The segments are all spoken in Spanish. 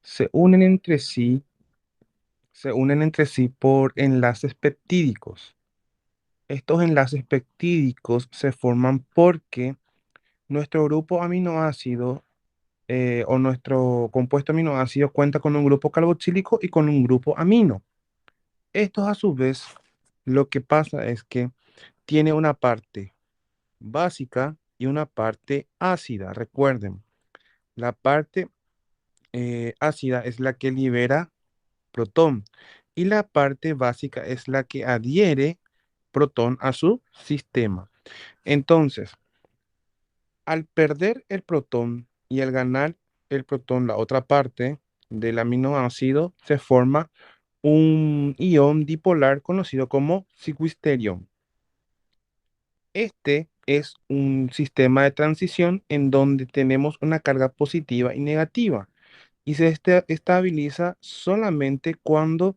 se unen entre sí, se unen entre sí por enlaces peptídicos. Estos enlaces peptídicos se forman porque nuestro grupo aminoácido o nuestro compuesto aminoácido cuenta con un grupo carboxílico y con un grupo amino. Estos a su vez, lo que pasa es que tiene una parte básica y una parte ácida. Recuerden, la parte ácida es la que libera protón y la parte básica es la que adhiere protón a su sistema. Entonces, al perder el protón y al ganar el protón, la otra parte del aminoácido, se forma un ion dipolar conocido como ciguisterión. Este es un sistema de transición en donde tenemos una carga positiva y negativa y se estabiliza solamente cuando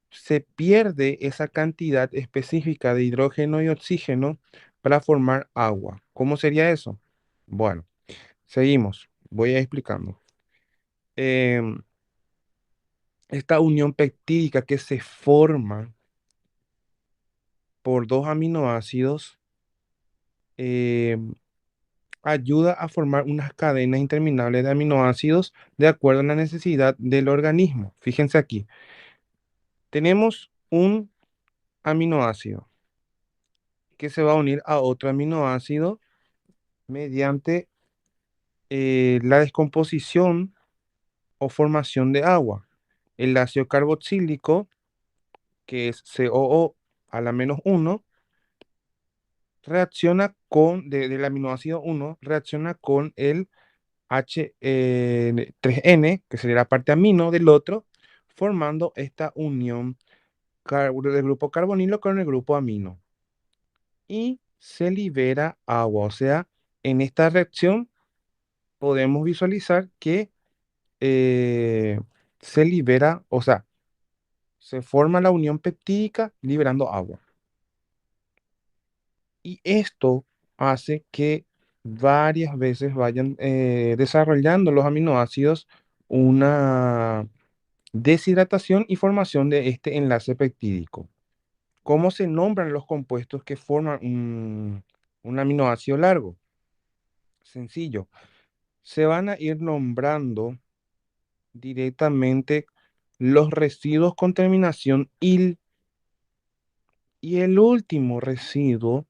se pierde esa cantidad específica de hidrógeno y oxígeno para formar agua. ¿Cómo sería eso? Bueno, seguimos. Voy a explicando. Em, esta unión peptídica que se forma por dos aminoácidos em, ayuda a formar unas cadenas interminables de aminoácidos de acuerdo a la necesidad del organismo. Fíjense aquí, tenemos un aminoácido que se va a unir a otro aminoácido mediante la descomposición o formación de agua. El ácido carboxílico, que es COO a la menos uno, reacciona con, del aminoácido uno reacciona con el H3N, que sería la parte amino del otro, formando esta unión del grupo carbonilo con el grupo amino. Y se libera agua, o sea, en esta reacción podemos visualizar que eh, se libera, o sea, se forma la unión peptídica liberando agua. Y esto hace que varias veces vayan desarrollando los aminoácidos una deshidratación y formación de este enlace peptídico. ¿Cómo se nombran los compuestos que forman un aminoácido largo? Sencillo. Se van a ir nombrando directamente los residuos con terminación il y el último residuo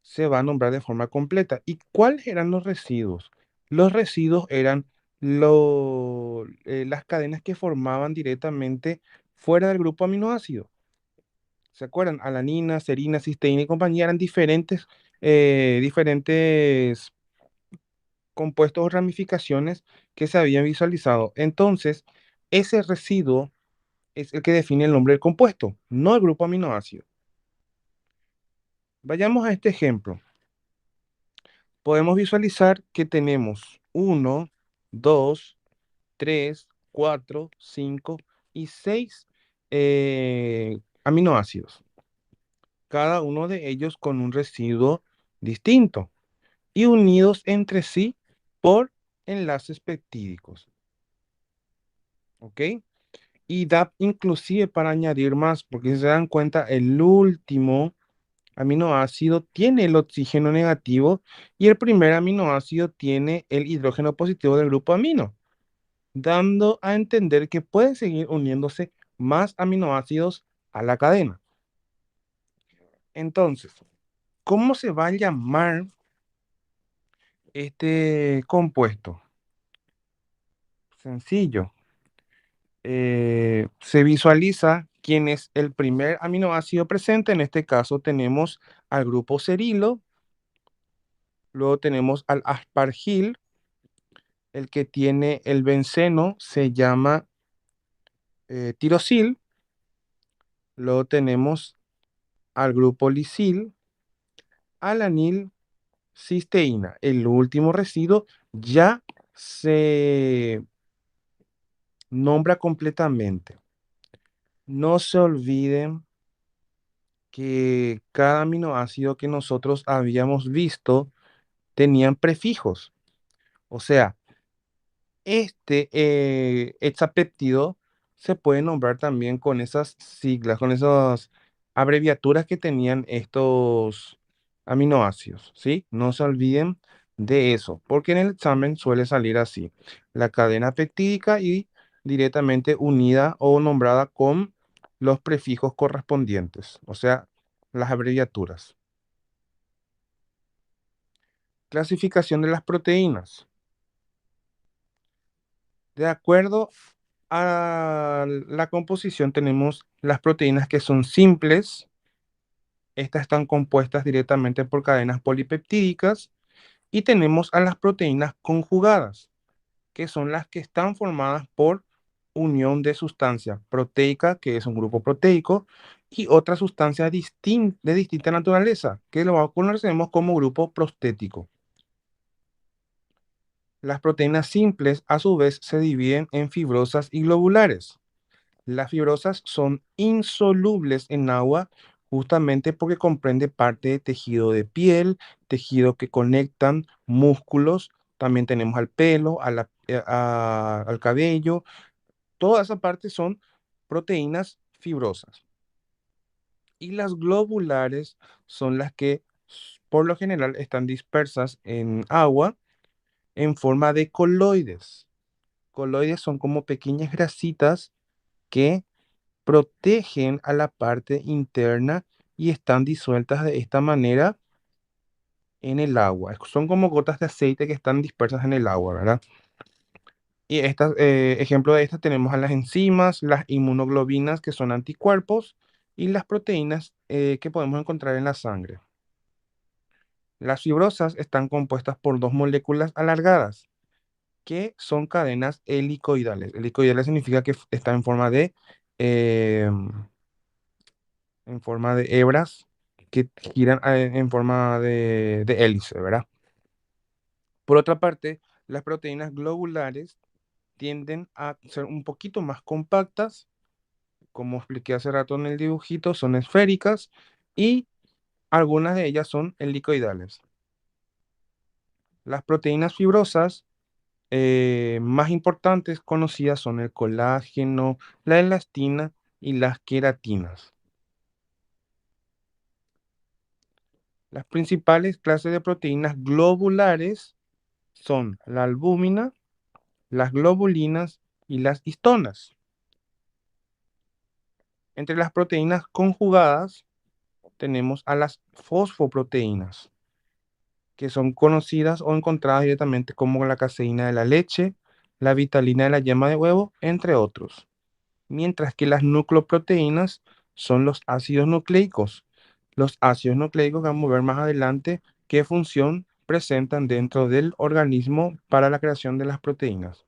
se va a nombrar de forma completa. ¿Y cuáles eran los residuos? Los residuos eran las cadenas que formaban directamente fuera del grupo aminoácido. ¿Se acuerdan? Alanina, serina, cisteína y compañía eran diferentes compuestos o ramificaciones que se habían visualizado. Entonces, ese residuo es el que define el nombre del compuesto, no el grupo aminoácido. Vayamos a este ejemplo. Podemos visualizar que tenemos uno, 2, 3, 4, 5 y 6 aminoácidos, cada uno de ellos con un residuo distinto y unidos entre sí por enlaces peptídicos. ¿Ok? Y da inclusive para añadir más, porque si se dan cuenta, el último aminoácido tiene el oxígeno negativo y el primer aminoácido tiene el hidrógeno positivo del grupo amino, dando a entender que pueden seguir uniéndose más aminoácidos a la cadena. Entonces, ¿cómo se va a llamar este compuesto? Sencillo. Se visualiza quién es el primer aminoácido presente. En este caso tenemos al grupo cerilo, luego tenemos al aspargil, el que tiene el benceno se llama tirosil, luego tenemos al grupo lisil, alanil, cisteína. El último residuo ya se nombra completamente. No se olviden que cada aminoácido que nosotros habíamos visto tenían prefijos. O sea, Este hexapéptido se puede nombrar también con esas siglas, con esas abreviaturas que tenían estos aminoácidos, ¿sí? No se olviden de eso, porque en el examen suele salir así, la cadena peptídica y directamente unida o nombrada con los prefijos correspondientes, o sea, las abreviaturas. Clasificación de las proteínas. De acuerdo a la composición tenemos las proteínas que son simples. Estas están compuestas directamente por cadenas polipeptídicas. Y tenemos a las proteínas conjugadas, que son las que están formadas por unión de sustancia proteica, que es un grupo proteico, y otra sustancia de distinta naturaleza, que lo conocemos como grupo prostético. Las proteínas simples, a su vez, se dividen en fibrosas y globulares. Las fibrosas son insolubles en agua justamente porque comprende parte de tejido de piel, tejido que conectan músculos, también tenemos al pelo, al cabello, toda esa parte son proteínas fibrosas. Y las globulares son las que por lo general están dispersas en agua en forma de coloides. Coloides son como pequeñas grasitas que protegen a la parte interna y están disueltas de esta manera en el agua. Son como gotas de aceite que están dispersas en el agua, ¿verdad? Y ejemplo de estas tenemos a las enzimas, las inmunoglobinas, que son anticuerpos, y las proteínas que podemos encontrar en la sangre. Las fibrosas están compuestas por dos moléculas alargadas, que son cadenas helicoidales. Helicoidales significa que está eh, en forma de hebras que giran en forma de hélice, ¿verdad? Por otra parte, las proteínas globulares tienden a ser un poquito más compactas, como expliqué hace rato en el dibujito, son esféricas y algunas de ellas son helicoidales. Las proteínas fibrosas más importantes conocidas son el colágeno, la elastina y las queratinas. Las principales clases de proteínas globulares son la albúmina, las globulinas y las histonas. Entre las proteínas conjugadas tenemos a las fosfoproteínas, que son conocidas o encontradas directamente como la caseína de la leche, la vitalina de la yema de huevo, entre otros. Mientras que las nucleoproteínas son los ácidos nucleicos. Los ácidos nucleicos que vamos a ver más adelante qué función presentan dentro del organismo para la creación de las proteínas.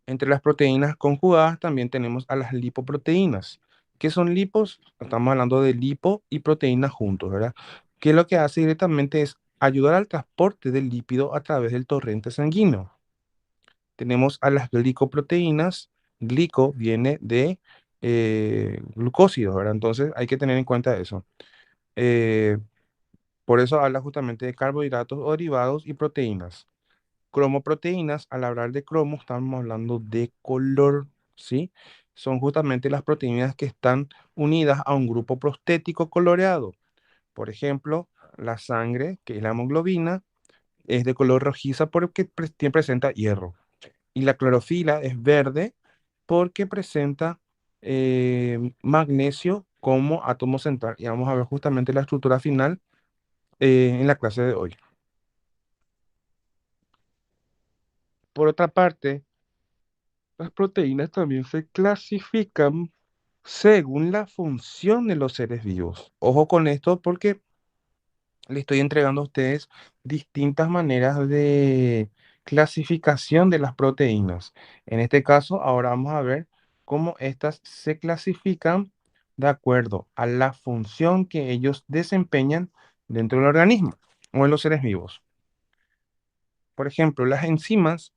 Entre las proteínas conjugadas también tenemos a las lipoproteínas. ¿Qué son lipos? Estamos hablando de lipo y proteínas juntos, ¿verdad? Que lo que hace directamente es ayudar al transporte del lípido a través del torrente sanguíneo. Tenemos a las glicoproteínas. Glico viene de glucósidos, ¿verdad? Entonces hay que tener en cuenta eso. Eh, por eso habla justamente de carbohidratos o derivados y proteínas. Cromoproteínas, al hablar de cromo, estamos hablando de color, ¿sí? Son justamente las proteínas que están unidas a un grupo prostético coloreado. Por ejemplo, la sangre, que es la hemoglobina, es de color rojiza porque presenta hierro. Y la clorofila es verde porque presenta magnesio como átomo central. Y vamos a ver justamente la estructura final en la clase de hoy. Por otra parte, las proteínas también se clasifican según la función de los seres vivos. Ojo con esto porque le estoy entregando a ustedes distintas maneras de clasificación de las proteínas. En este caso, ahora vamos a ver cómo estas se clasifican de acuerdo a la función que ellos desempeñan dentro del organismo o en los seres vivos. Por ejemplo, las enzimas.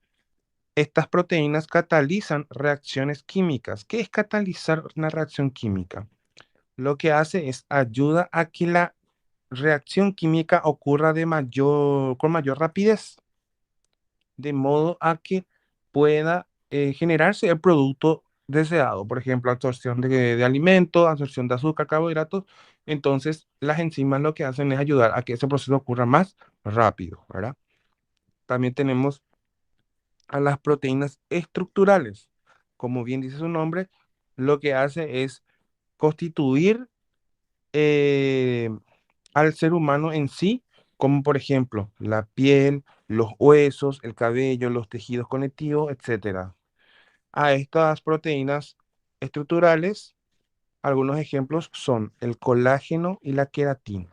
Estas proteínas catalizan reacciones químicas. ¿Qué es catalizar una reacción química? Lo que hace es ayuda a que la reacción química ocurra con mayor rapidez. de modo a que pueda generarse el producto deseado. Por ejemplo, absorción de alimentos, absorción de azúcar, carbohidratos. Entonces, las enzimas lo que hacen es ayudar a que ese proceso ocurra más rápido, ¿verdad? También tenemos a las proteínas estructurales. Como bien dice su nombre, lo que hace es constituir eh, al ser humano en sí, como por ejemplo la piel, los huesos, el cabello, los tejidos conectivos, etcétera. A estas proteínas estructurales, algunos ejemplos son el colágeno y la queratina.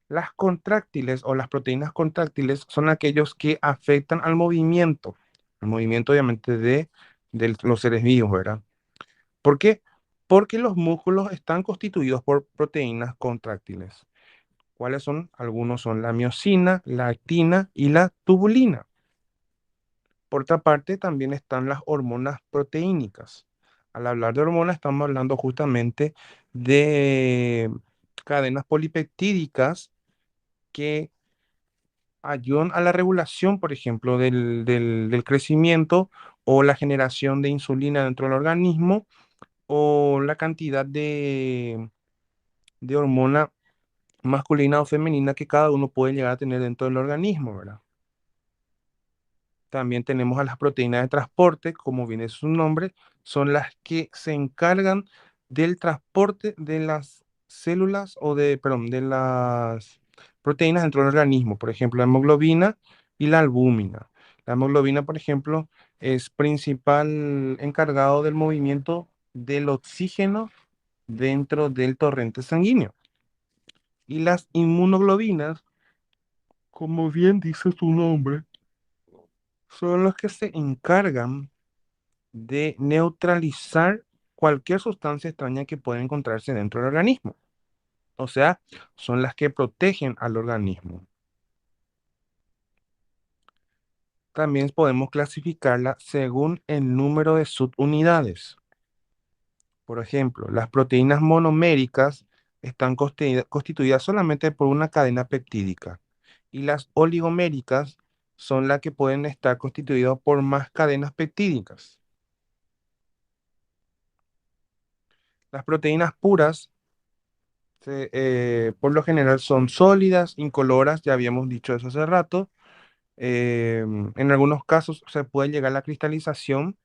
Las contráctiles o las proteínas contráctiles son aquellos que afectan al movimiento obviamente de los seres vivos, ¿verdad? ¿Por qué? Porque los músculos están constituidos por proteínas contráctiles. ¿Cuáles son? Algunos son la miosina, la actina y la tubulina. Por otra parte, también están las hormonas proteínicas. Al hablar de hormonas, estamos hablando justamente de cadenas polipeptídicas que ayudan a la regulación, por ejemplo, del crecimiento o la generación de insulina dentro del organismo o la cantidad de hormona masculina o femenina que cada uno puede llegar a tener dentro del organismo, ¿verdad? También tenemos a las proteínas de transporte, como viene su nombre, son las que se encargan del transporte de las células o perdón, de las proteínas dentro del organismo, por ejemplo, la hemoglobina y la albúmina. La hemoglobina, por ejemplo, es principal encargado del movimiento del oxígeno dentro del torrente sanguíneo. Y las inmunoglobinas, como bien dice su nombre, son los que se encargan de neutralizar cualquier sustancia extraña que pueda encontrarse dentro del organismo. O sea, son las que protegen al organismo. También podemos clasificarla según el número de subunidades. Por ejemplo, las proteínas monoméricas están constituidas solamente por una cadena peptídica y las oligoméricas son las que pueden estar constituidas por más cadenas peptídicas. Las proteínas puras por lo general son sólidas, incoloras, ya habíamos dicho eso hace rato. En algunos casos se puede llegar a la cristalización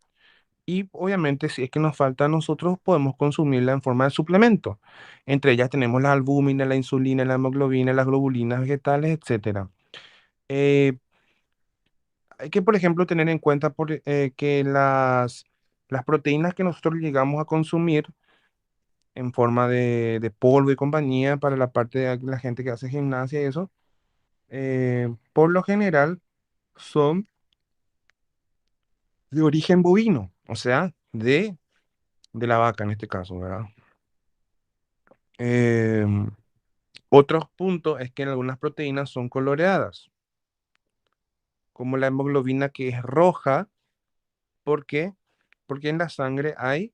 y obviamente si es que nos falta a nosotros podemos consumirla en forma de suplemento. Entre ellas tenemos la albúmina, la insulina, la hemoglobina, las globulinas vegetales, etcétera. Eh, Hay que, por ejemplo, tener en cuenta que las proteínas que nosotros llegamos a consumir en forma de polvo y compañía para la parte de la gente que hace gimnasia y eso, por lo general son de origen bovino, o sea, de la vaca en este caso, ¿verdad? Em, Otro punto es que algunas proteínas son coloreadas, como la hemoglobina que es roja. ¿Por qué? Porque en la sangre hay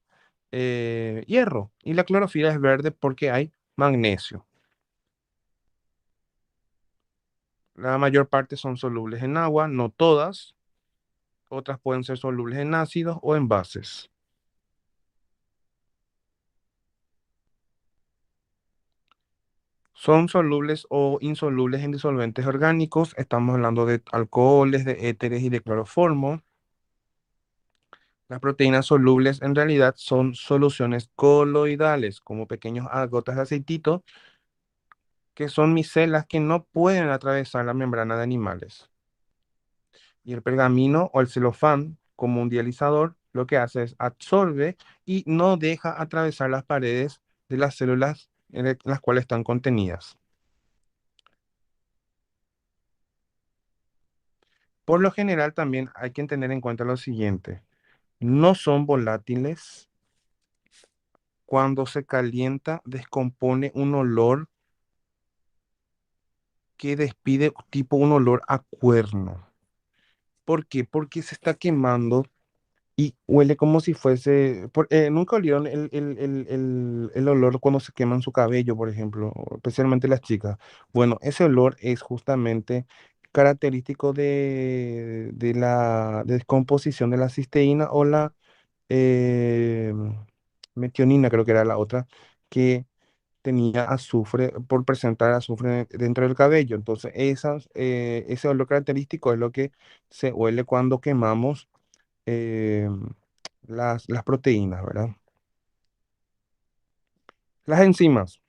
hierro y la clorofila es verde porque hay magnesio. La mayor parte son solubles en agua, no todas. Otras pueden ser solubles en ácidos o en bases. Son solubles o insolubles en disolventes orgánicos. Estamos hablando de alcoholes, de éteres y de cloroformo. Las proteínas solubles en realidad son soluciones coloidales, como pequeñas gotas de aceitito, que son micelas que no pueden atravesar la membrana de animales. Y el pergamino o el celofán, como un dializador, lo que hace es absorbe y no deja atravesar las paredes de las células en las cuales están contenidas. Por lo general también hay que tener en cuenta lo siguiente. No son volátiles. Cuando se calienta, descompone un olor que despide tipo un olor a cuerno. ¿Por qué? Porque se está quemando y huele como si fuese... ¿Nunca olieron el olor cuando se queman su cabello, por ejemplo? Especialmente las chicas. Bueno, ese olor es justamente característico de la descomposición de la cisteína o la eh, metionina, creo que era la otra, que tenía azufre, por presentar azufre dentro del cabello. Entonces, ese olor característico es lo que se huele cuando quemamos eh, las proteínas, ¿verdad? Las enzimas.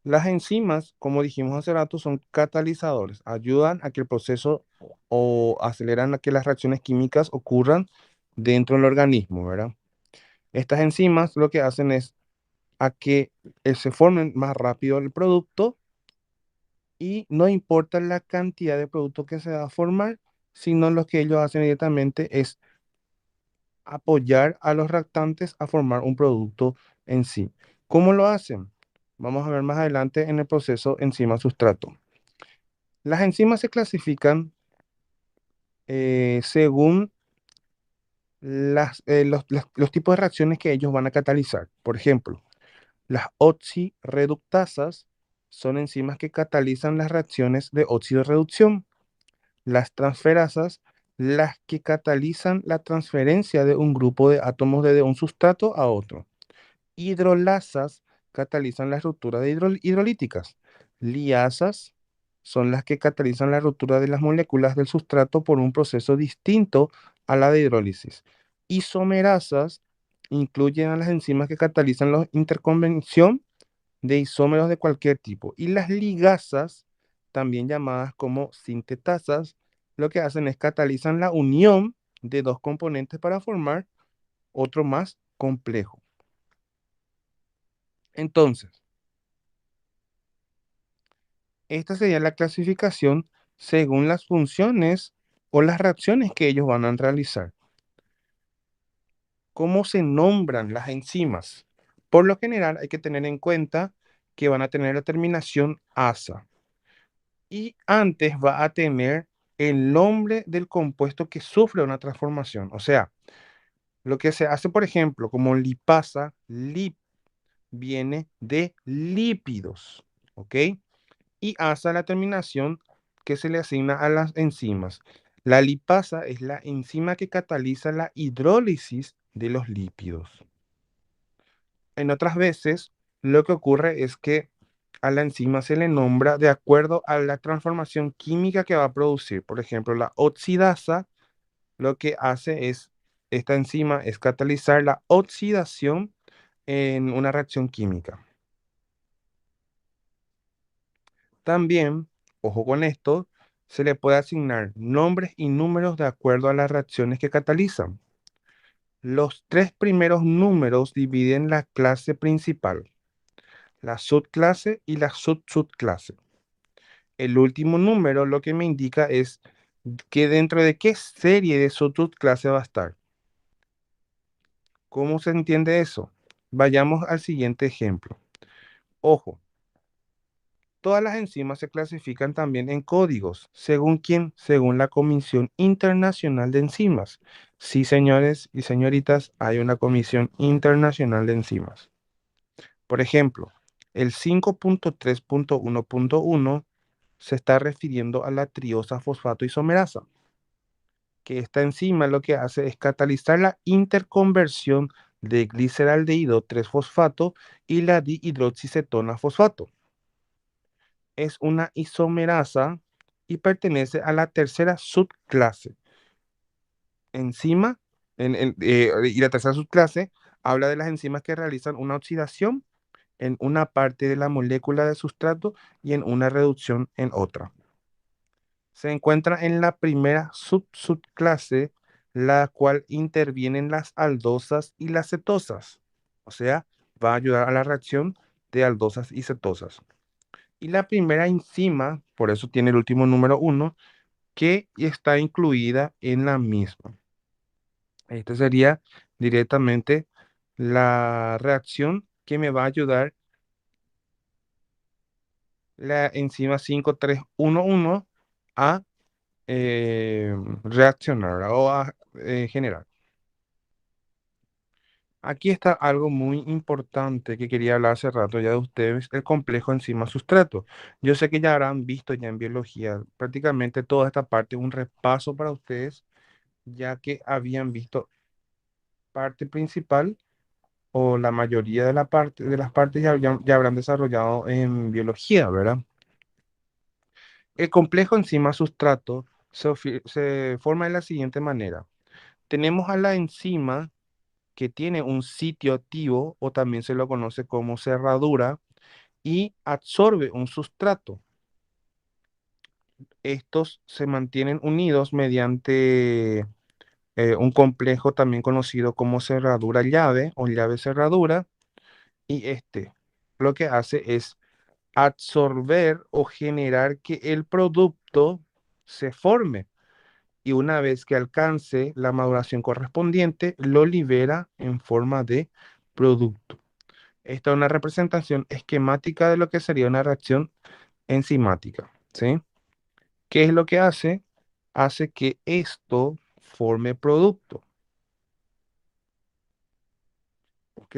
Las enzimas, como dijimos hace rato, son catalizadores. Ayudan a que el proceso o aceleran a que las reacciones químicas ocurran dentro del organismo, ¿verdad? Estas enzimas lo que hacen es a que se formen más rápido el producto y no importa la cantidad de producto que se va a formar, sino lo que ellos hacen directamente es apoyar a los reactantes a formar un producto en sí. ¿Cómo lo hacen? Vamos a ver más adelante en el proceso enzima-sustrato. Las enzimas se clasifican según los tipos de reacciones que ellos van a catalizar. Por ejemplo, las oxirreductasas son enzimas que catalizan las reacciones de óxido reducción. Las transferasas, las que catalizan la transferencia de un grupo de átomos de un sustrato a otro. Hidrolasas catalizan la ruptura de hidrolíticas. Liasas son las que catalizan la ruptura de las moléculas del sustrato por un proceso distinto a la de hidrólisis. Isomerasas incluyen a las enzimas que catalizan la interconvención de isómeros de cualquier tipo. Y las ligasas, también llamadas como sintetasas, lo que hacen es catalizan la unión de dos componentes para formar otro más complejo. Entonces, esta sería la clasificación según las funciones o las reacciones que ellos van a realizar. ¿Cómo se nombran las enzimas? Por lo general hay que tener en cuenta que van a tener la terminación asa y antes va a tener el nombre del compuesto que sufre una transformación. O sea, lo que se hace, por ejemplo, como lipasa, lip viene de lípidos, ¿ok? Y asa la terminación que se le asigna a las enzimas. La lipasa es la enzima que cataliza la hidrólisis de los lípidos. En otras veces, lo que ocurre es que a la enzima se le nombra de acuerdo a la transformación química que va a producir. Por ejemplo, la oxidasa lo que hace es, esta enzima es catalizar la oxidación en una reacción química. También, ojo con esto, se le puede asignar nombres y números de acuerdo a las reacciones que catalizan. Los tres primeros números dividen la clase principal, la subclase y la subclase. El último número lo que me indica es que dentro de qué serie de subclase va a estar. ¿Cómo se entiende eso? Vayamos al siguiente ejemplo. Ojo, todas las enzimas se clasifican también en códigos. ¿Según quién? Según la Comisión Internacional de Enzimas. Sí, señores y señoritas, hay una Comisión Internacional de Enzimas. Por ejemplo, el 5.3.1.1 se está refiriendo a la triosa fosfato isomerasa, que esta enzima lo que hace es catalizar la interconversión de gliceraldehído 3-fosfato y la dihidroxicetona fosfato. Es una isomerasa y pertenece a la tercera subclase. Enzima, y la tercera subclase habla de las enzimas que realizan una oxidación en una parte de la molécula de sustrato y en una reducción en otra. Se encuentra en la primera subclase, la cual intervienen las aldosas y las cetosas. O sea, va a ayudar a la reacción de aldosas y cetosas. Y la primera enzima, por eso tiene el último número 1, que está incluida en la misma. Esta sería directamente la reacción que me va a ayudar la enzima 5311 a reaccionar o a generar. Aquí está algo muy importante que quería hablar hace rato ya de ustedes, el complejo enzima-sustrato. Yo sé que ya habrán visto ya en biología prácticamente toda esta parte, un repaso para ustedes, ya que habían visto parte principal o la mayoría de, de las partes ya habrán desarrollado en biología, ¿verdad? El complejo enzima-sustrato se forma de la siguiente manera. Tenemos a la enzima que tiene un sitio activo o también se lo conoce como cerradura y absorbe un sustrato. Estos se mantienen unidos mediante un complejo también conocido como cerradura llave o llave cerradura y este lo que hace es absorber o generar que el producto se forme y una vez que alcance la maduración correspondiente lo libera en forma de producto. Esta es una representación esquemática de lo que sería una reacción enzimática, ¿sí? ¿Qué es lo que hace? Hace que esto forme producto, ¿ok?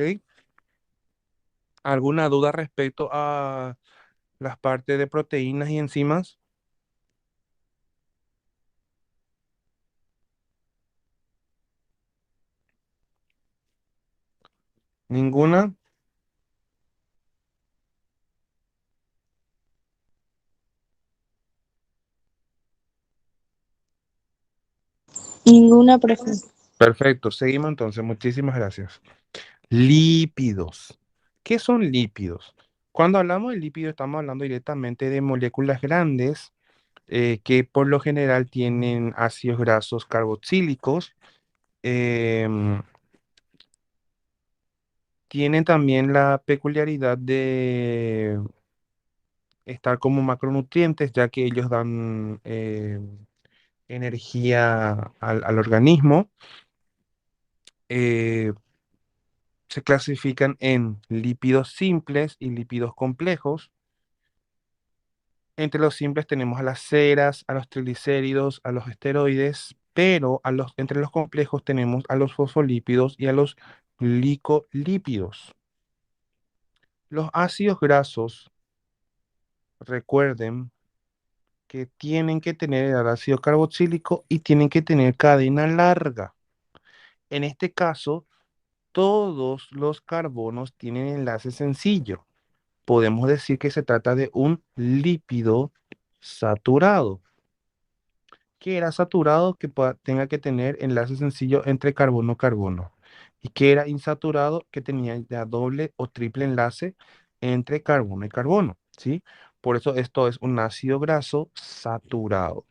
¿Alguna duda respecto a las partes de proteínas y enzimas? ¿Ninguna? Ninguna, profe. Perfecto, seguimos entonces. Muchísimas gracias. Lípidos. ¿Qué son lípidos? Cuando hablamos de lípidos estamos hablando directamente de moléculas grandes que por lo general tienen ácidos grasos carboxílicos. em, Tienen también la peculiaridad de estar como macronutrientes, ya que ellos dan energía al organismo. Eh, Se clasifican en lípidos simples y lípidos complejos. Entre los simples tenemos a las ceras, a los triglicéridos, a los esteroides, pero entre los complejos tenemos a los fosfolípidos y a los glicolípidos. Los ácidos grasos, recuerden que tienen que tener el ácido carboxílico y tienen que tener cadena larga. En este caso, todos los carbonos tienen enlace sencillo. Podemos decir que se trata de un lípido saturado. Que era saturado que tenga que tener enlace sencillo entre carbono-carbono. Y que era insaturado que tenía ya doble o triple enlace entre carbono y carbono, ¿sí? Por eso esto es un ácido graso saturado.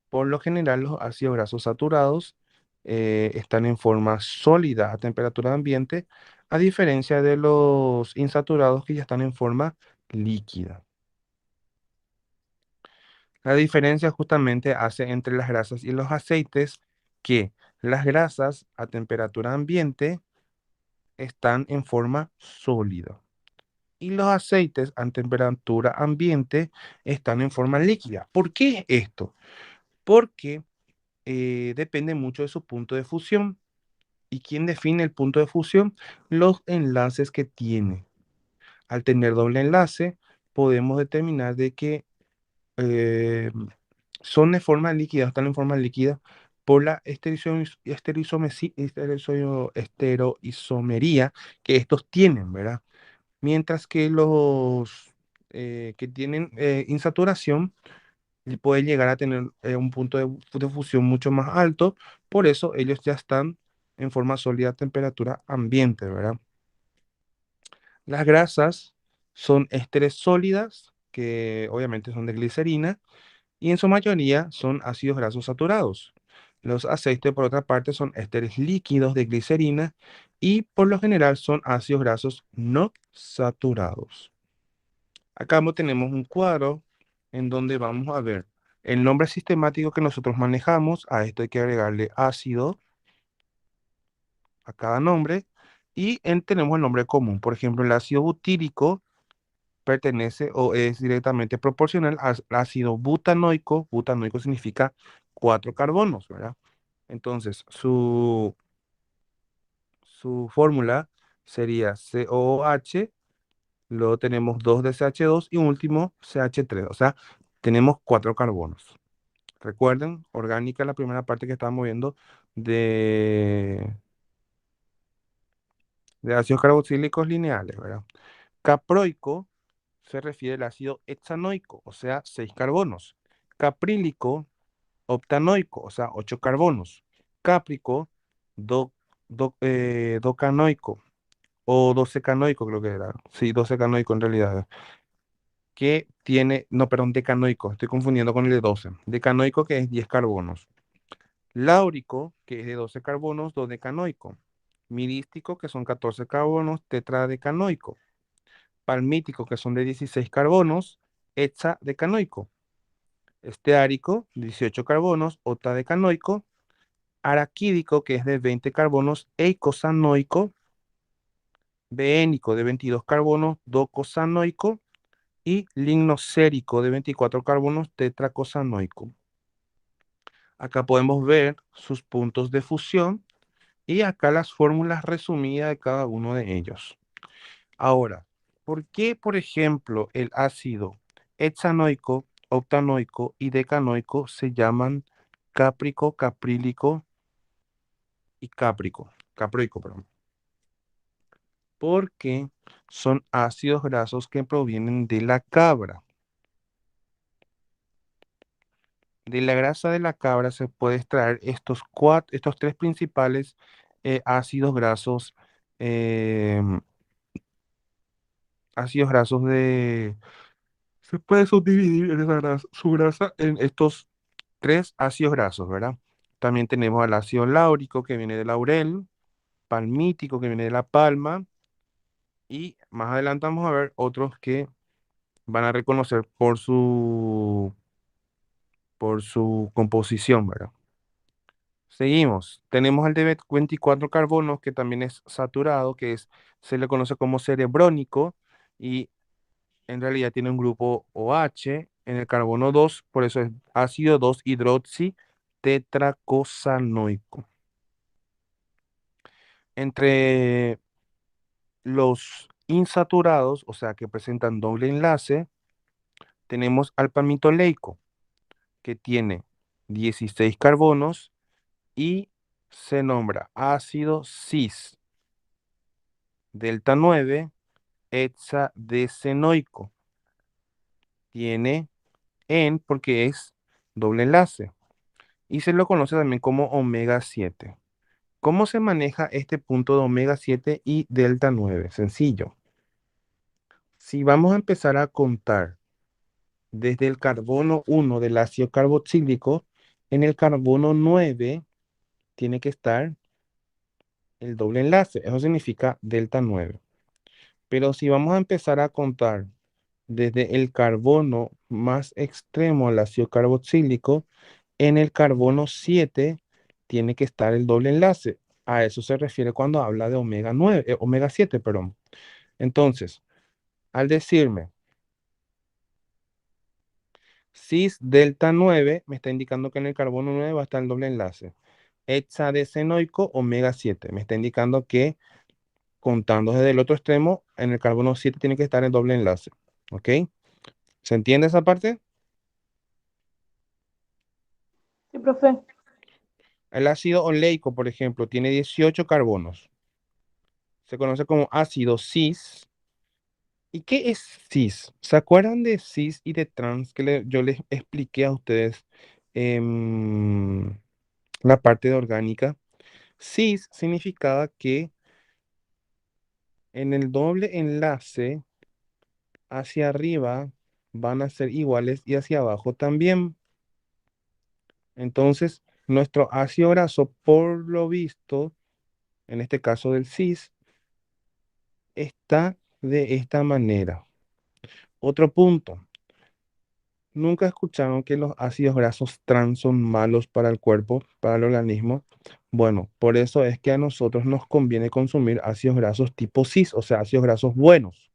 Por lo general, los ácidos grasos saturados están en forma sólida a temperatura ambiente, a diferencia de los insaturados que ya están en forma líquida. La diferencia justamente hace entre las grasas y los aceites que las grasas a temperatura ambiente están en forma sólida y los aceites a temperatura ambiente están en forma líquida. ¿Por qué esto? Porque depende mucho de su punto de fusión. ¿Y quién define el punto de fusión? Los enlaces que tiene. Al tener doble enlace, podemos determinar de que eh, son de forma líquida, están en forma líquida por la esteroisomería que estos tienen, ¿verdad? Mientras que los que tienen insaturación pueden llegar a tener un punto de fusión mucho más alto, por eso ellos ya están en forma sólida a temperatura ambiente, ¿verdad? Las grasas son ésteres sólidas, que obviamente son de glicerina, y en su mayoría son ácidos grasos saturados. Los aceites, por otra parte, son ésteres líquidos de glicerina y por lo general son ácidos grasos no saturados. Acá tenemos un cuadro en donde vamos a ver el nombre sistemático que nosotros manejamos. A esto hay que agregarle ácido a cada nombre y tenemos el nombre común. Por ejemplo, el ácido butírico pertenece o es directamente proporcional al ácido butanoico. Butanoico significa cuatro carbonos, ¿verdad? Entonces, su fórmula sería COOH, luego tenemos 2 de CH2 y un último CH3. O sea, tenemos 4 carbonos. Recuerden, orgánica, la primera parte que estábamos viendo de ácidos carboxílicos lineales, ¿verdad? Caproico se refiere al ácido hexanoico, o sea, 6 carbonos. Caprílico, octanoico, o sea, 8 carbonos. Cáprico, do, docanoico, o docecanoico creo que era. Sí, docecanoico en realidad. Que tiene, no, perdón, decanoico, estoy confundiendo con el de 12. Decanoico que es 10 carbonos. Láurico, que es de 12 carbonos, dodecanoico. Mirístico, que son 14 carbonos, tetradecanoico. Palmítico, que son de 16 carbonos, hexadecanoico. Esteárico, 18 carbonos, octadecanoico. Araquídico, que es de 20 carbonos, eicosanoico. Beénico, de 22 carbonos, docosanoico. Y lignocérico, de 24 carbonos, tetracosanoico. Acá podemos ver sus puntos de fusión y acá las fórmulas resumidas de cada uno de ellos. Ahora, ¿por qué, por ejemplo, el ácido hexanoico, octanoico y decanoico se llaman cáprico, caprílico y caproico, perdón? Porque son ácidos grasos que provienen de la cabra. De la grasa de la cabra se puede extraer estos tres principales ácidos grasos, em, ácidos grasos de... Se puede subdividir su grasa en estos tres ácidos grasos, ¿verdad? También tenemos el ácido láurico que viene del laurel, palmítico que viene de la palma y más adelante vamos a ver otros que van a reconocer por su composición, ¿verdad? Seguimos. Tenemos el de 24 carbonos que también es saturado, se le conoce como cerebrónico y en realidad tiene un grupo OH en el carbono 2, por eso es ácido 2 hidroxi tetracosanoico. Entre los insaturados, o sea, que presentan doble enlace, tenemos al palmitoleico, que tiene 16 carbonos y se nombra ácido cis delta 9 hexadecenoico. Tiene en porque es doble enlace y se lo conoce también como omega 7. ¿Cómo se maneja este punto de omega 7 y delta 9? Sencillo. Si vamos a empezar a contar desde el carbono 1 del ácido carboxílico, en el carbono 9 tiene que estar el doble enlace. Eso significa delta 9. Pero si vamos a empezar a contar desde el carbono más extremo al ácido carboxílico, en el carbono 7 tiene que estar el doble enlace. A eso se refiere cuando habla de omega 9, omega 7, perdón. Entonces, al decirme cis delta 9, me está indicando que en el carbono 9 va a estar el doble enlace. Hexadecenoico omega 7, me está indicando que contando desde el otro extremo, en el carbono 7 tiene que estar el doble enlace. ¿Ok? ¿Se entiende esa parte? Sí, profe. El ácido oleico, por ejemplo, tiene 18 carbonos. Se conoce como ácido cis. ¿Y qué es cis? ¿Se acuerdan de cis y de trans que yo les expliqué a ustedes en la parte de orgánica? Cis significaba que en el doble enlace hacia arriba van a ser iguales y hacia abajo también. Entonces, nuestro ácido graso, por lo visto, en este caso del cis, está de esta manera. Otro punto. ¿Nunca escucharon que los ácidos grasos trans son malos para el cuerpo, para el organismo? Bueno, por eso es que a nosotros nos conviene consumir ácidos grasos tipo cis, o sea, ácidos grasos buenos,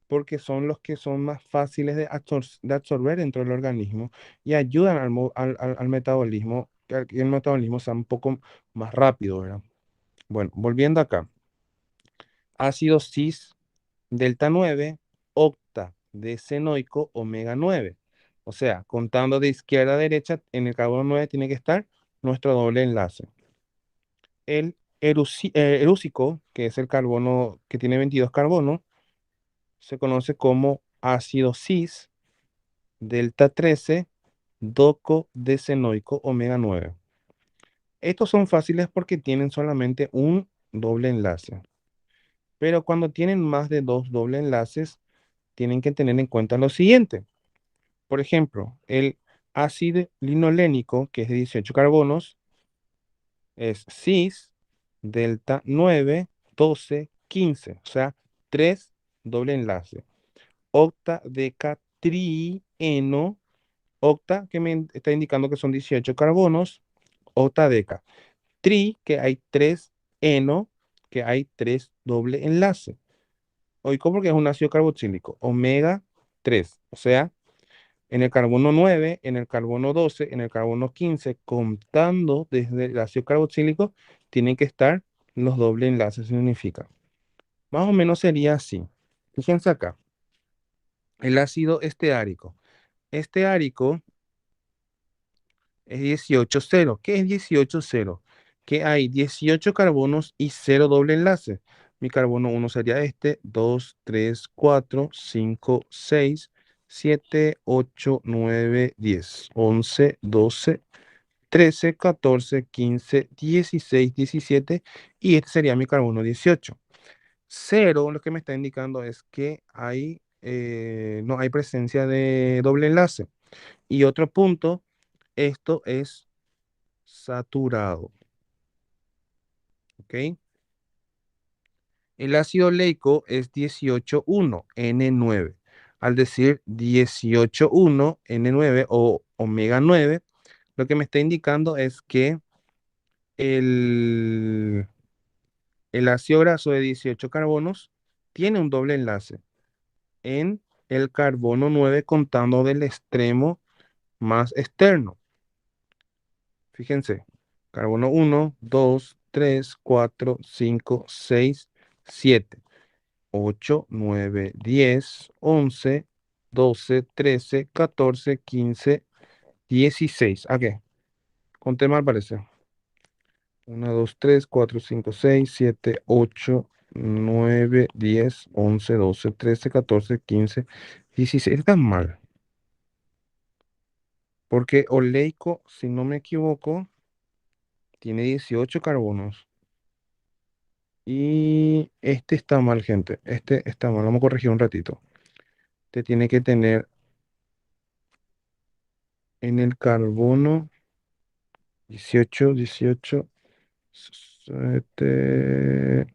porque son los que son más fáciles de absorber dentro del organismo y ayudan al metabolismo, que el metabolismo sea un poco más rápido, ¿verdad? Bueno, volviendo acá. Ácido cis delta 9 octa de senoico omega 9. O sea, contando de izquierda a derecha, en el carbono 9 tiene que estar nuestro doble enlace. El erúsico, que es el carbono que tiene 22 carbonos, se conoce como ácido cis delta 13 doco de senoico omega 9. Estos son fáciles porque tienen solamente un doble enlace. Pero cuando tienen más de dos doble enlaces, tienen que tener en cuenta lo siguiente. Por ejemplo, el ácido linolénico, que es de 18 carbonos, es cis, delta 9, 12, 15. O sea, 3 doble enlace. Octadecatrieno, octa, que me está indicando que son 18 carbonos, octadeca. Tri, que hay 3 eno, que hay 3 doble enlace. Oigo porque es un ácido carboxílico. Omega 3, o sea, en el carbono 9, en el carbono 12, en el carbono 15, contando desde el ácido carboxílico, tienen que estar los doble enlaces, significa. Más o menos sería así. Fíjense acá, el ácido esteárico. Esteárico es 18,0. ¿Qué es 18,0? Que hay 18 carbonos y 0 doble enlace. Mi carbono 1 sería este, 2, 3, 4, 5, 6, 7, 8, 9, 10, 11, 12, 13, 14, 15, 16, 17 y este sería mi carbono 18. Cero lo que me está indicando es que no hay presencia de doble enlace. Y otro punto, esto es saturado. ¿Ok? El ácido oleico es 18,1N9. Al decir 18,1N9 o omega 9, lo que me está indicando es que el, el ácido graso de 18 carbonos tiene un doble enlace en el carbono 9 contando del extremo más externo. Fíjense, carbono 1, 2, 3, 4, 5, 6, 7, 8, 9, 10, 11, 12, 13, 14, 15, 16. ¿A qué? Conté mal, parece. 1, 2, 3, 4, 5, 6, 7, 8, 9, 10, 11, 12, 13, 14, 15, 16. Está mal. Porque oleico, si no me equivoco, tiene 18 carbonos. Y este está mal, gente. Este está mal. Vamos a corregir un ratito. Este tiene que tener en el carbono 18, 18, 7,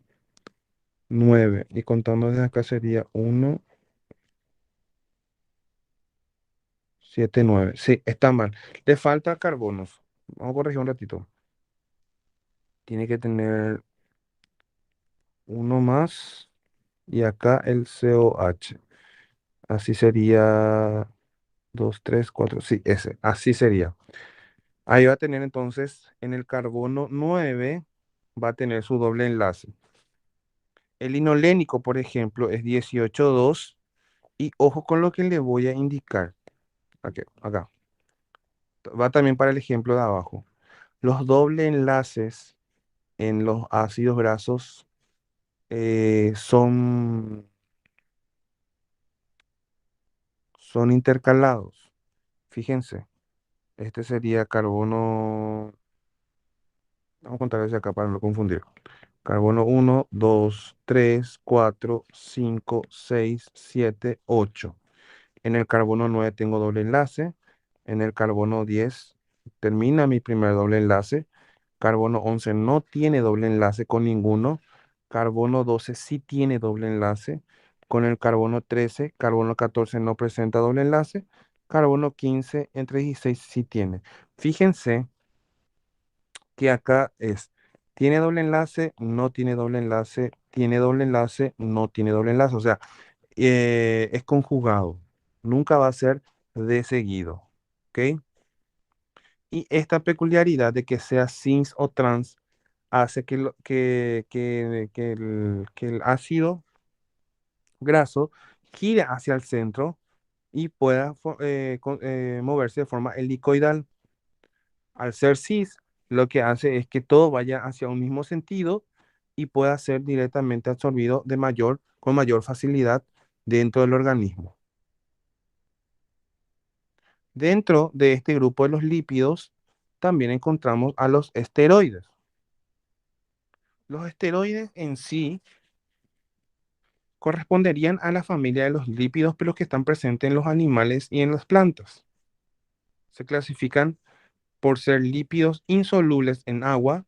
9. Y contando desde acá sería 1, 7, 9. Sí, está mal. Le falta carbonos. Vamos a corregir un ratito. Tiene que tener uno más y acá el COH. Así sería 2, 3, 4. Sí, ese. Así sería. Ahí va a tener entonces en el carbono 9, va a tener su doble enlace. El linolénico, por ejemplo, es 18,2 y ojo con lo que le voy a indicar. Acá. Va también para el ejemplo de abajo. Los doble enlaces en los ácidos grasos son intercalados. Fíjense, este sería carbono, vamos a contar desde acá para no confundir. Carbono 1, 2, 3, 4, 5, 6, 7, 8. En el carbono 9 tengo doble enlace. En el carbono 10 termina mi primer doble enlace. Carbono 11 no tiene doble enlace con ninguno. Carbono 12 sí tiene doble enlace. Con el carbono 13, carbono 14 no presenta doble enlace. Carbono 15 entre 16 sí tiene. Fíjense que acá tiene doble enlace, no tiene doble enlace, tiene doble enlace, no tiene doble enlace. O sea, es conjugado. Nunca va a ser de seguido. ¿Ok? Y esta peculiaridad de que sea cis o trans hace que el ácido graso gire hacia el centro y pueda moverse de forma helicoidal. Al ser cis, lo que hace es que todo vaya hacia un mismo sentido y pueda ser directamente absorbido con mayor facilidad dentro del organismo. Dentro de este grupo de los lípidos, también encontramos a los esteroides. Los esteroides en sí corresponderían a la familia de los lípidos, pero que están presentes en los animales y en las plantas. Se clasifican por ser lípidos insolubles en agua,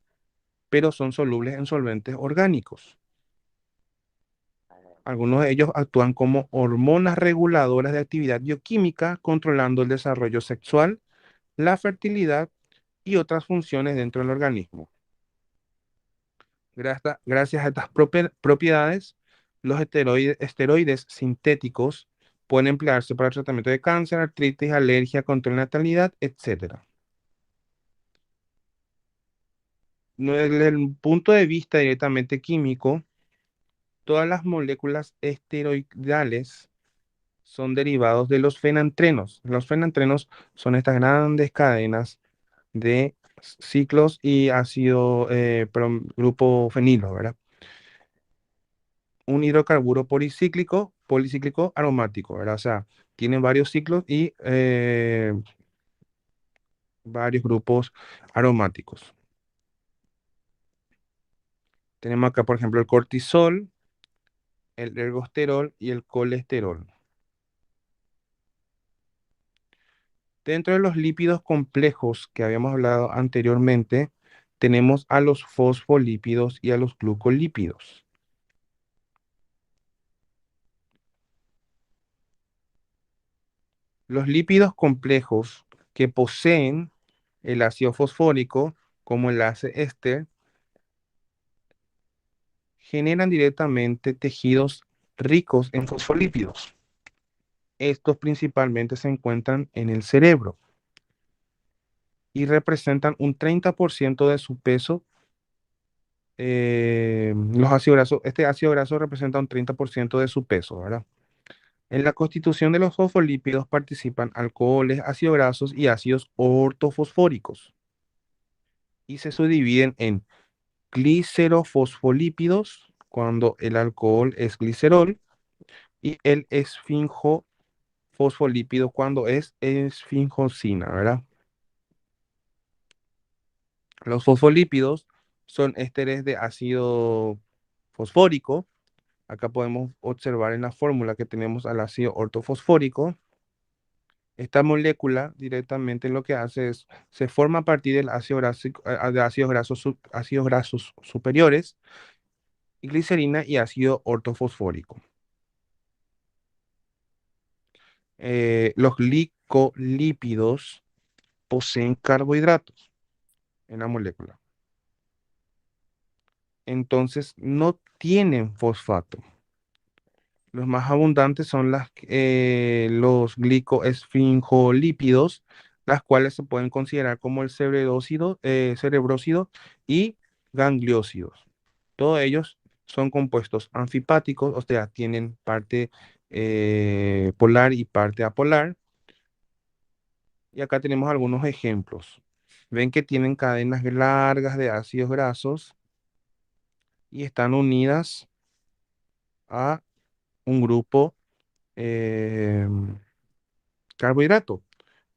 pero son solubles en solventes orgánicos. Algunos de ellos actúan como hormonas reguladoras de actividad bioquímica, controlando el desarrollo sexual, la fertilidad y otras funciones dentro del organismo. Gracias a estas propiedades, los esteroides sintéticos pueden emplearse para el tratamiento de cáncer, artritis, alergia, control de natalidad, etcétera. Desde el punto de vista directamente químico, todas las moléculas esteroidales son derivados de los fenantrenos. Los fenantrenos son estas grandes cadenas de ciclos y grupo fenilo, ¿verdad? Un hidrocarburo policíclico aromático, ¿verdad? O sea, tienen varios ciclos y varios grupos aromáticos. Tenemos acá, por ejemplo, el cortisol, el ergosterol y el colesterol. Dentro de los lípidos complejos que habíamos hablado anteriormente, tenemos a los fosfolípidos y a los glucolípidos. Los lípidos complejos que poseen el ácido fosfórico, como el enlace éster, generan directamente tejidos ricos en fosfolípidos. Estos principalmente se encuentran en el cerebro y representan un 30% de su peso. Los ácidos grasos, este ácido graso representa un 30% de su peso, ¿verdad? En la constitución de los fosfolípidos participan alcoholes, ácidos grasos y ácidos ortofosfóricos y se subdividen en glicerofosfolípidos, cuando el alcohol es glicerol, y el esfinjofosfolípido cuando es esfinjosina, ¿verdad? Los fosfolípidos son ésteres de ácido fosfórico. Acá podemos observar en la fórmula que tenemos al ácido ortofosfórico. Esta molécula directamente lo que hace es, se forma a partir del de ácidos grasos superiores, y glicerina y ácido ortofosfórico. Los glicolípidos poseen carbohidratos en la molécula. Entonces no tienen fosfato. Los más abundantes son los glicoesfingolípidos, las cuales se pueden considerar como el cerebrócido y gangliósidos. Todos ellos son compuestos anfipáticos, o sea, tienen parte polar y parte apolar. Y acá tenemos algunos ejemplos. Ven que tienen cadenas largas de ácidos grasos y están unidas a un grupo eh, carbohidrato,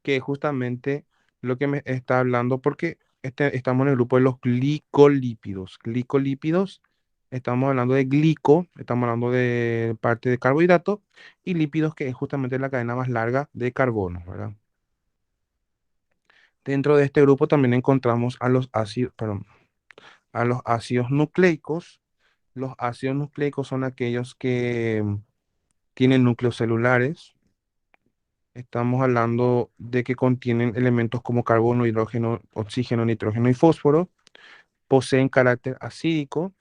que es justamente lo que me está hablando, porque estamos en el grupo de los glicolípidos. Glicolípidos, estamos hablando de estamos hablando de parte de carbohidrato, y lípidos, que es justamente la cadena más larga de carbono, ¿verdad? Dentro de este grupo también encontramos a los ácidos nucleicos. Los ácidos nucleicos son aquellos que tienen núcleos celulares. Estamos hablando de que contienen elementos como carbono, hidrógeno, oxígeno, nitrógeno y fósforo. Poseen carácter acídico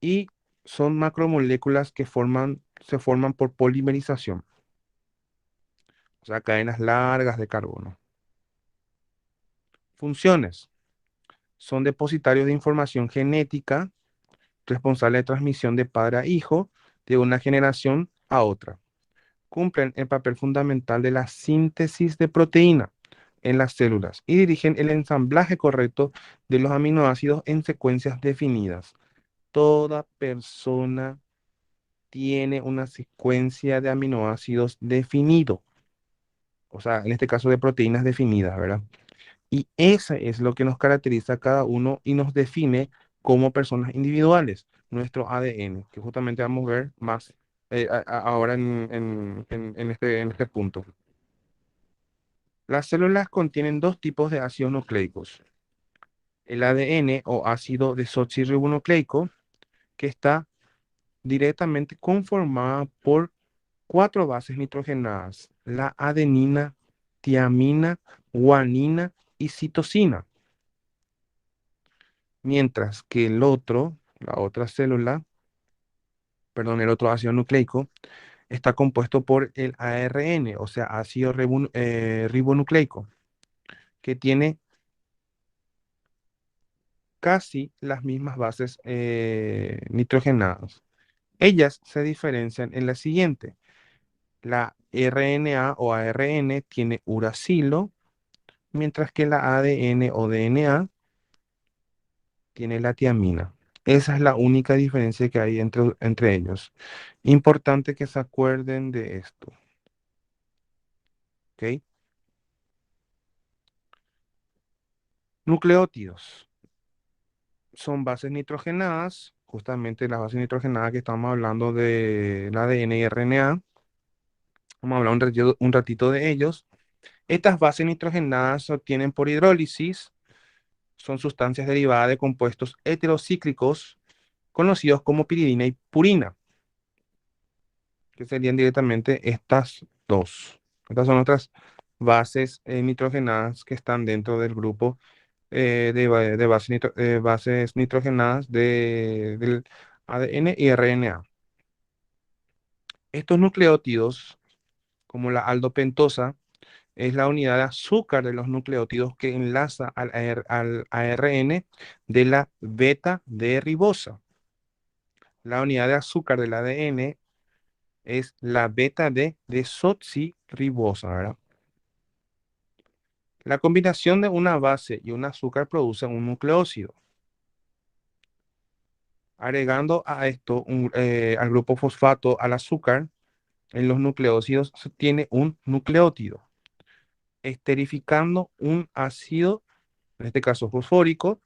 y son macromoléculas que se forman por polimerización, o sea, cadenas largas de carbono. Funciones. son depositarios de información genética responsables de transmisión de padre a hijo de una generación a otra. Cumplen el papel fundamental de la síntesis de proteína en las células y dirigen el ensamblaje correcto de los aminoácidos en secuencias definidas. Toda persona tiene una secuencia de aminoácidos definido, o sea, en este caso de proteínas definidas, ¿verdad? Y eso es lo que nos caracteriza a cada uno y nos define como personas individuales, nuestro ADN, que justamente vamos a ver más ahora en este punto. Las células contienen dos tipos de ácidos nucleicos. El ADN o ácido desoxirribonucleico, que está directamente conformada por cuatro bases nitrogenadas, la adenina, tiamina, guanina y citosina. Mientras que la otra célula, perdón, el otro ácido nucleico, está compuesto por el ARN, o sea, ácido ribonucleico, que tiene casi las mismas bases nitrogenadas. Ellas se diferencian en la siguiente. La RNA o ARN tiene uracilo, mientras que la ADN o DNA tiene la tiamina. Esa es la única diferencia que hay entre ellos. Importante que se acuerden de esto, ¿ok? Nucleótidos son bases nitrogenadas, justamente las bases nitrogenadas que estamos hablando del ADN y RNA. Vamos a hablar un ratito de ellos. Estas bases nitrogenadas se obtienen por hidrólisis, son sustancias derivadas de compuestos heterocíclicos conocidos como piridina y purina, que serían directamente estas dos. Estas son otras bases nitrogenadas que están dentro del grupo de bases nitrogenadas del ADN y RNA. Estos nucleótidos, como la aldopentosa, es la unidad de azúcar de los nucleótidos que enlaza al ARN de la beta de ribosa. La unidad de azúcar del ADN es la beta de desoxirribosa, ¿verdad? La combinación de una base y un azúcar produce un nucleócido. Agregando a esto al grupo fosfato al azúcar, en los nucleócidos se tiene un nucleótido, esterificando un ácido, en este caso fosfórico,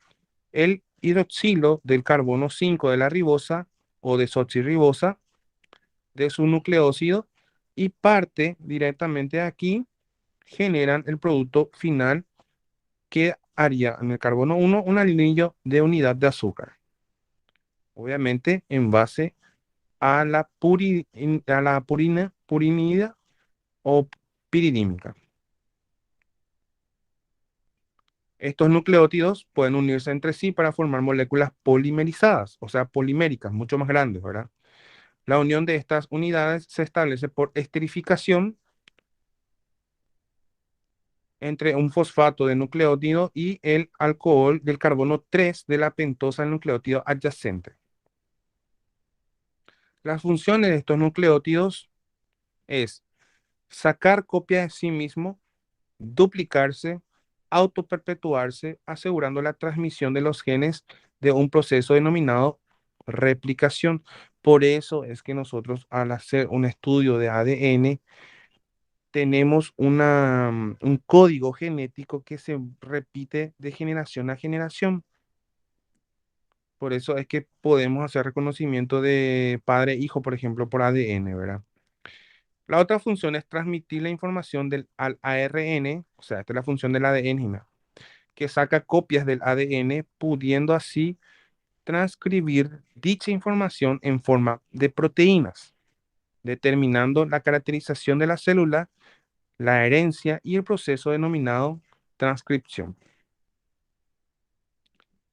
el hidroxilo del carbono 5 de la ribosa o desoxirribosa de su nucleócido y parte directamente de aquí, generan el producto final que haría en el carbono 1 un anillo de unidad de azúcar. Obviamente en base a la purinida o piridímica. Estos nucleótidos pueden unirse entre sí para formar moléculas polimerizadas, o sea, poliméricas, mucho más grandes, ¿verdad? La unión de estas unidades se establece por esterificación entre un fosfato de nucleótido y el alcohol del carbono 3 de la pentosa del nucleótido adyacente. Las funciones de estos nucleótidos es sacar copia de sí mismo, duplicarse, autoperpetuarse, asegurando la transmisión de los genes de un proceso denominado replicación. Por eso es que nosotros al hacer un estudio de ADN tenemos un código genético que se repite de generación a generación. Por eso es que podemos hacer reconocimiento de padre-hijo, por ejemplo, por ADN, ¿verdad? La otra función es transmitir la información al ARN, o sea, esta es la función del ADN, que saca copias del ADN, pudiendo así transcribir dicha información en forma de proteínas, determinando la caracterización de la célula, la herencia y el proceso denominado transcripción.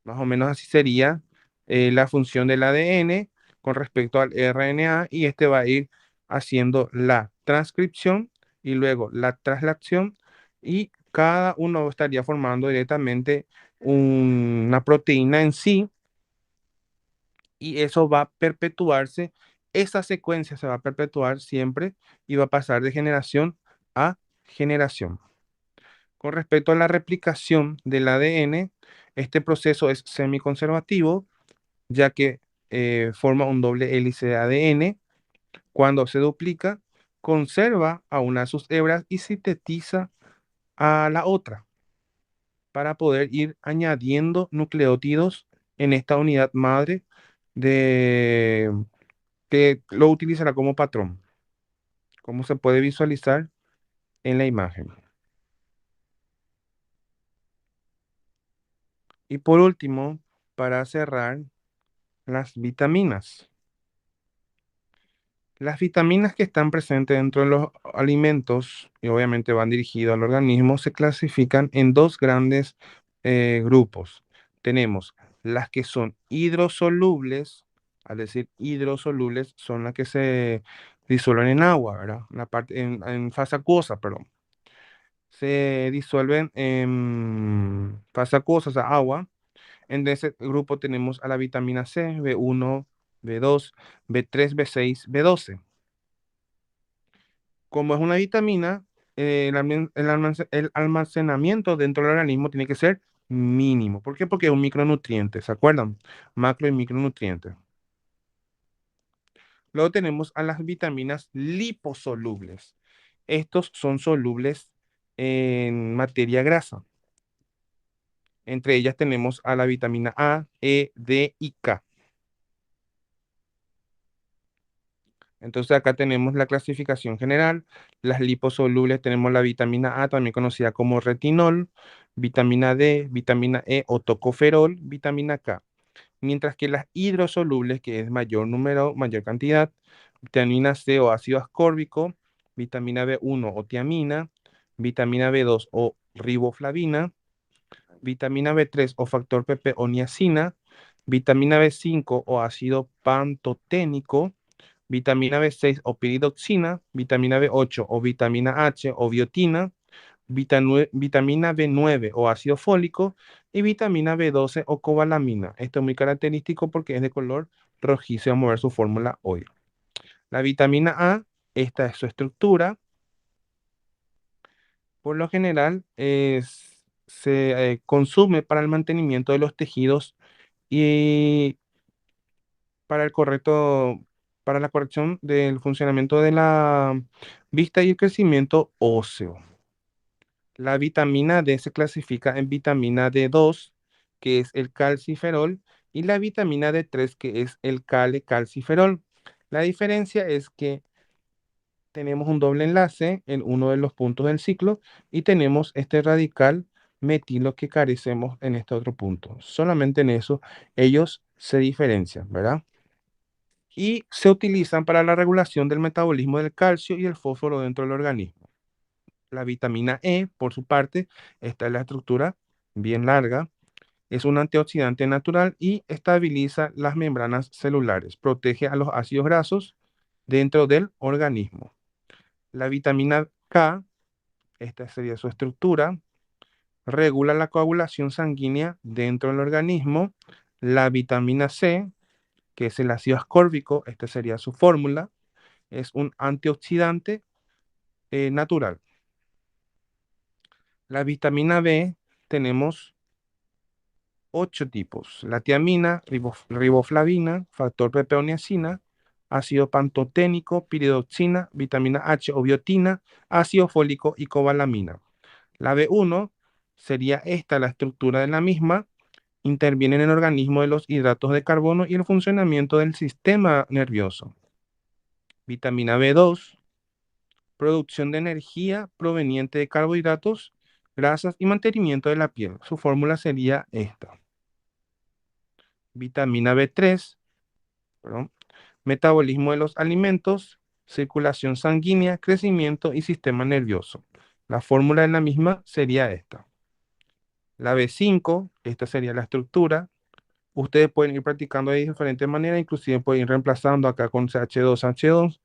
Más o menos así sería la función del ADN con respecto al RNA y este va a ir haciendo la transcripción y luego la traslación y cada uno estaría formando directamente una proteína en sí y eso va a perpetuarse, esa secuencia se va a perpetuar siempre y va a pasar de generación a generación. Con respecto a la replicación del ADN, este proceso es semiconservativo, ya que forma un doble hélice de ADN. Cuando se duplica, conserva a una de sus hebras y sintetiza a la otra para poder ir añadiendo nucleótidos en esta unidad madre de, que lo utilizará como patrón, como se puede visualizar en la imagen. Y por último, para cerrar, las vitaminas. Las vitaminas que están presentes dentro de los alimentos y obviamente van dirigidos al organismo se clasifican en dos grandes grupos. Tenemos las que son hidrosolubles, al decir hidrosolubles son las que se disuelven en agua, ¿verdad? En fase acuosa, perdón. Se disuelven en fase acuosa, o sea, agua. En ese grupo tenemos a la vitamina C, B1, B2, B3, B6, B12. Como es una vitamina, el almacenamiento dentro del organismo tiene que ser mínimo. ¿Por qué? Porque es un micronutriente, ¿se acuerdan? Macro y micronutrientes. Luego tenemos a las vitaminas liposolubles. Estos son solubles en materia grasa. Entre ellas tenemos a la vitamina A, E, D y K. Entonces acá tenemos la clasificación general. Las liposolubles tenemos la vitamina A, también conocida como retinol, vitamina D, vitamina E o tocoferol, vitamina K. Mientras que las hidrosolubles, que es mayor número, mayor cantidad, vitamina C o ácido ascórbico, vitamina B1 o tiamina, vitamina B2 o riboflavina, vitamina B3 o factor PP o niacina, vitamina B5 o ácido pantoténico, vitamina B6 o piridoxina, vitamina B8 o vitamina H o biotina, vitamina B9 o ácido fólico y vitamina B12 o cobalamina. Esto es muy característico porque es de color rojizo y vamos a ver su fórmula hoy. La vitamina A, esta es su estructura. Por lo general se consume para el mantenimiento de los tejidos y para el correcto, para la corrección del funcionamiento de la vista y el crecimiento óseo. La vitamina D se clasifica en vitamina D2, que es el calciferol, y la vitamina D3, que es el calecalciferol. La diferencia es que tenemos un doble enlace en uno de los puntos del ciclo y tenemos este radical metilo que carecemos en este otro punto. Solamente en eso ellos se diferencian, ¿verdad? Y se utilizan para la regulación del metabolismo del calcio y el fósforo dentro del organismo. La vitamina E, por su parte, esta es la estructura bien larga, es un antioxidante natural y estabiliza las membranas celulares, protege a los ácidos grasos dentro del organismo. La vitamina K, esta sería su estructura, regula la coagulación sanguínea dentro del organismo. La vitamina C, que es el ácido ascórbico, esta sería su fórmula, es un antioxidante natural. La vitamina B tenemos 8 tipos: la tiamina, riboflavina, factor pepeoniacina, ácido pantoténico, piridoxina, vitamina H o biotina, ácido fólico y cobalamina. La B1 sería esta la estructura de la misma, interviene en el organismo de los hidratos de carbono y el funcionamiento del sistema nervioso. Vitamina B2, producción de energía proveniente de carbohidratos, grasas y mantenimiento de la piel. Su fórmula sería esta. Vitamina B3, perdón, metabolismo de los alimentos, circulación sanguínea, crecimiento y sistema nervioso. La fórmula de la misma sería esta. La B5, esta sería la estructura. Ustedes pueden ir practicando de diferentes maneras, inclusive pueden ir reemplazando acá con CH2, H2.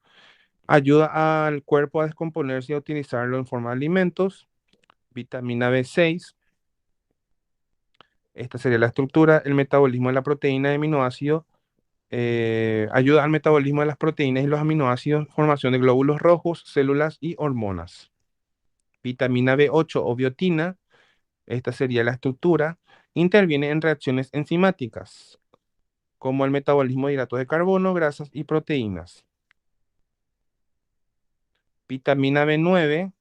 Ayuda al cuerpo a descomponerse y a utilizarlo en forma de alimentos. Vitamina B6, esta sería la estructura. El metabolismo de la proteína de aminoácidos ayuda al metabolismo de las proteínas y los aminoácidos, formación de glóbulos rojos, células y hormonas. Vitamina B8 o biotina, esta sería la estructura, interviene en reacciones enzimáticas, como el metabolismo de hidratos de carbono, grasas y proteínas. Vitamina B9,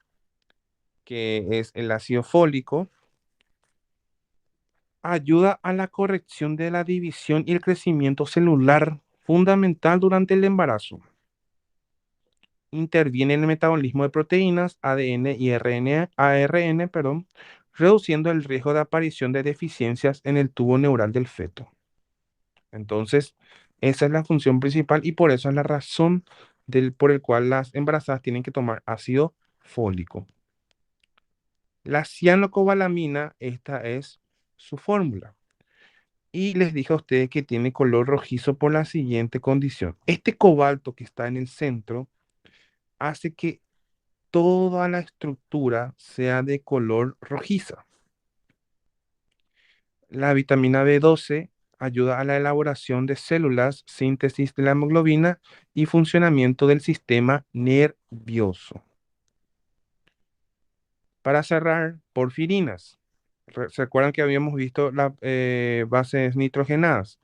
que es el ácido fólico, ayuda a la corrección de la división y el crecimiento celular, fundamental durante el embarazo. Interviene en el metabolismo de proteínas, ADN y ARN, perdón, reduciendo el riesgo de aparición de deficiencias en el tubo neural del feto. Entonces, esa es la función principal y por eso es la razón por el cual las embarazadas tienen que tomar ácido fólico. La cianocobalamina, esta es su fórmula. Y les dije a ustedes que tiene color rojizo por la siguiente condición. Este cobalto que está en el centro hace que toda la estructura sea de color rojiza. La vitamina B12 ayuda a la elaboración de células, síntesis de la hemoglobina y funcionamiento del sistema nervioso. Para cerrar, porfirinas. ¿Se acuerdan que habíamos visto las bases nitrogenadas?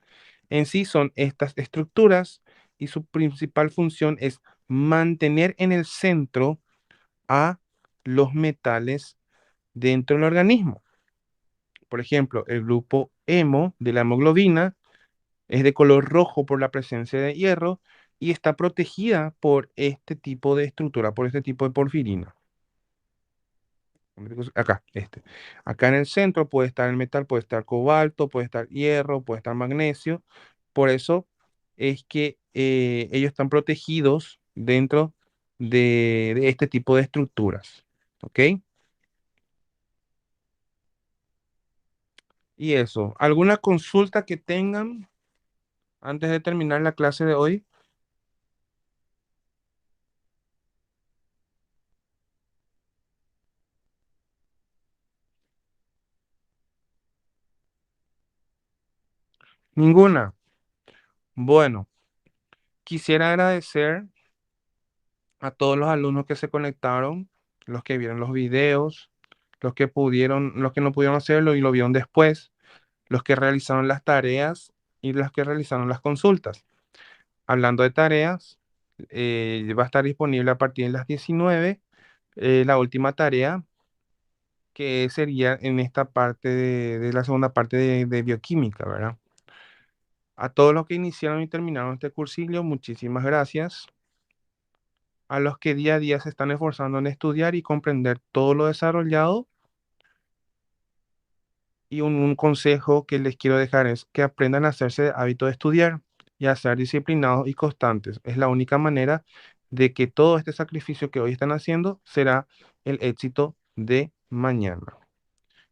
En sí son estas estructuras y su principal función es mantener en el centro a los metales dentro del organismo. Por ejemplo, el grupo hemo de la hemoglobina es de color rojo por la presencia de hierro y está protegida por este tipo de estructura, por este tipo de porfirina. Acá, este. Acá en el centro puede estar el metal, puede estar cobalto, puede estar hierro, puede estar magnesio. Por eso es que ellos están protegidos dentro de este tipo de estructuras. ¿Ok? Y eso. ¿Alguna consulta que tengan antes de terminar la clase de hoy? Ninguna. Bueno, quisiera agradecer a todos los alumnos que se conectaron, los que vieron los videos, los que pudieron, los que no pudieron hacerlo y lo vieron después, los que realizaron las tareas y los que realizaron las consultas. Hablando de tareas, va a estar disponible a partir de las 19 la última tarea, que sería en esta parte de la segunda parte de bioquímica, ¿verdad? A todos los que iniciaron y terminaron este cursillo, muchísimas gracias. A los que día a día se están esforzando en estudiar y comprender todo lo desarrollado. Y un consejo que les quiero dejar es que aprendan a hacerse de hábito de estudiar y a ser disciplinados y constantes. Es la única manera de que todo este sacrificio que hoy están haciendo será el éxito de mañana.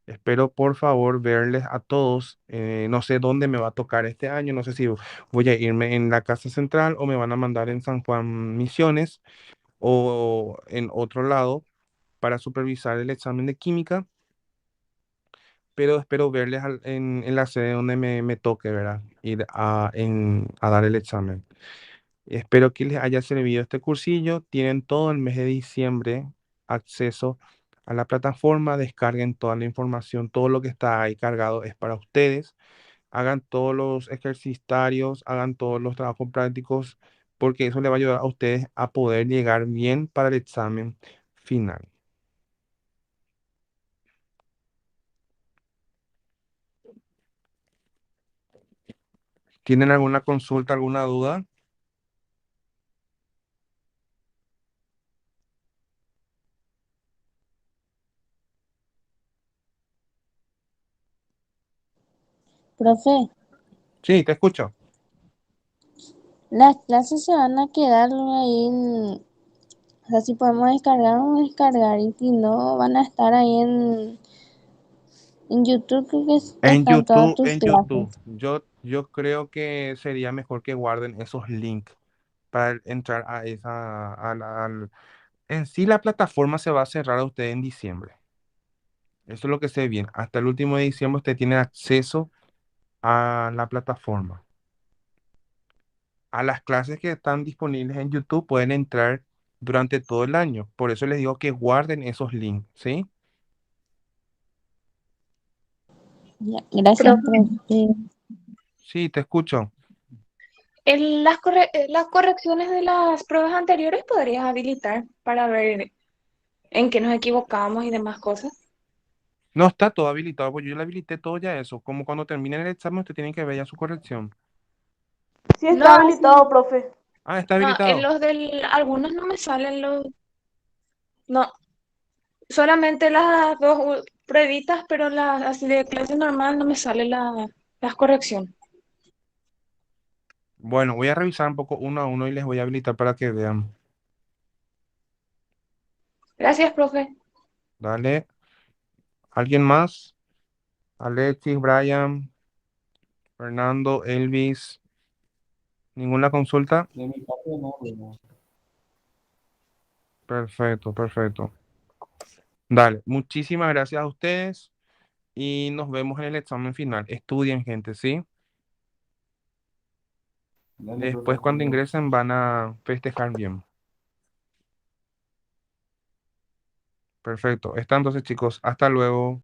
Espero por favor verles a todos. No sé dónde me va a tocar este año. No sé si voy a irme en la casa central o me van a mandar en San Juan Misiones o en otro lado para supervisar el examen de química, pero espero verles en la sede donde me toque, ¿verdad? Ir a dar el examen. Espero que les haya servido este cursillo. Tienen todo el mes de diciembre acceso a la plataforma, descarguen toda la información, todo lo que está ahí cargado es para ustedes. Hagan todos los ejercitarios, hagan todos los trabajos prácticos, porque eso les va a ayudar a ustedes a poder llegar bien para el examen final. ¿Tienen alguna consulta, alguna duda? Profe, Sí, te escucho. las clases se van a quedar ahí o sea, si podemos descargar, vamos a descargar, y si no, van a estar ahí en YouTube, creo que están todas tus En YouTube. clases. Yo creo que sería mejor que guarden esos links para entrar a esa, en sí la plataforma se va a cerrar a ustedes en diciembre. Eso es lo que sé bien. Hasta el último de diciembre usted tiene acceso a la plataforma. A las clases que están disponibles en YouTube pueden entrar durante todo el año. Por eso les digo que guarden esos links, ¿sí? Ya, gracias, Profe, profe. Sí, te escucho. las correcciones de las pruebas anteriores podrías habilitar para ver en qué nos equivocamos y demás cosas. No está todo habilitado, pues yo le habilité todo ya eso. Como cuando terminen el examen, usted tiene que ver ya su corrección. Sí está No, así, habilitado, profe. Ah, está no, en habilitado. los del, algunos no me salen los, no, solamente las dos pruebitas, pero las así de clase normal no me salen las correcciones. Bueno, voy a revisar un poco uno a uno y les voy a habilitar para que vean. Gracias, profe. Dale. ¿Alguien más? Alexis, Brian, Fernando, Elvis. ¿Ninguna consulta? De mi parte no, bueno. Perfecto, perfecto. Dale. Muchísimas gracias a ustedes y nos vemos en el examen final. Estudien, gente, ¿sí? Dale, profe, Después, hasta cuando luego. ingresen, van a festejar bien. Perfecto. Está entonces, chicos. Hasta luego.